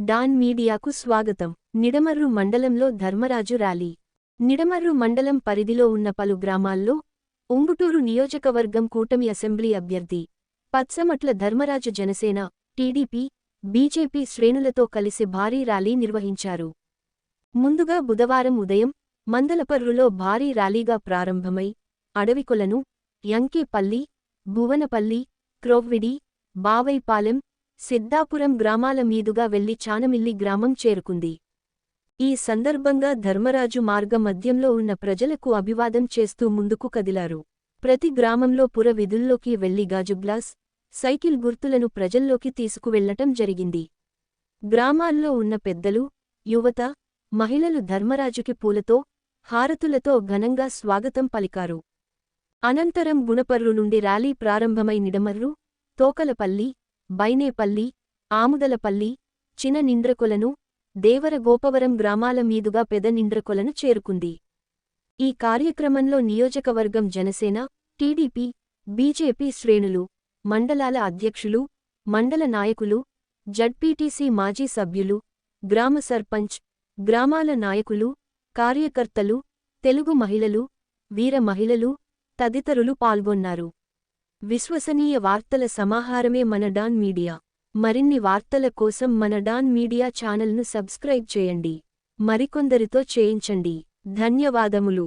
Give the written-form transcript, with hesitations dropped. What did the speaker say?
Don మీడియాకు స్వాగతం. నిడమర్రు మండలంలో ధర్మరాజు ర్యాలీ. నిడమర్రు మండలం పరిధిలో ఉన్న పలు గ్రామాల్లో ఉంగుటూరు నియోజకవర్గం కూటమి అసెంబ్లీ అభ్యర్థి పత్సమట్ల ధర్మరాజు జనసేన, టీడీపీ, బీజేపీ శ్రేణులతో కలిసి భారీ ర్యాలీ నిర్వహించారు. ముందుగా బుధవారం ఉదయం మందలపర్రులో భారీ ర్యాలీగా ప్రారంభమై అడవికొలను, యంకేపల్లి, భువనపల్లి, క్రొవ్విడి, బావైపాలెం, సిద్ధాపురం గ్రామాల మీదుగా వెళ్లి చానమిల్లి గ్రామం చేరుకుంది. ఈ సందర్భంగా ధర్మరాజు మార్గ మధ్యంలో ఉన్న ప్రజలకు అభివాదం చేస్తూ ముందుకు కదిలారు. ప్రతి గ్రామంలో పుర విధుల్లోకి వెళ్లి గాజుగ్లాస్, సైకిల్ గుర్తులను ప్రజల్లోకి తీసుకువెళ్లటం జరిగింది. గ్రామాల్లో ఉన్న పెద్దలు, యువత, మహిళలు ధర్మరాజుకి పూలతో, హారతులతో ఘనంగా స్వాగతం పలికారు. అనంతరం గుణపర్రు నుండి ర్యాలీ ప్రారంభమై నిడమర్రు, తోకలపల్లి, బైనేపల్లి, ఆముదలపల్లి, చిన నిండ్రకొలను, దేవరగోపవరం గ్రామాల మీదుగా పెద నిండ్రకొలను చేరుకుంది. ఈ కార్యక్రమంలో నియోజకవర్గం జనసేన, టీడీపీ, బీజేపీ శ్రేణులు, మండలాల అధ్యక్షులు, మండల నాయకులు, జడ్పీటీసీ మాజీ సభ్యులు, గ్రామ సర్పంచ్, గ్రామాల నాయకులు, కార్యకర్తలు, తెలుగు మహిళలు, వీర మహిళలు తదితరులు పాల్గొన్నారు. విశ్వసనీయ వార్తల సమాహారమే మన డాన్ మీడియా. మరిన్ని వార్తల కోసం మన డాన్ మీడియా ఛానల్ను సబ్స్క్రైబ్ చేయండి. మరికొందరితో చేయించండి. ధన్యవాదములు.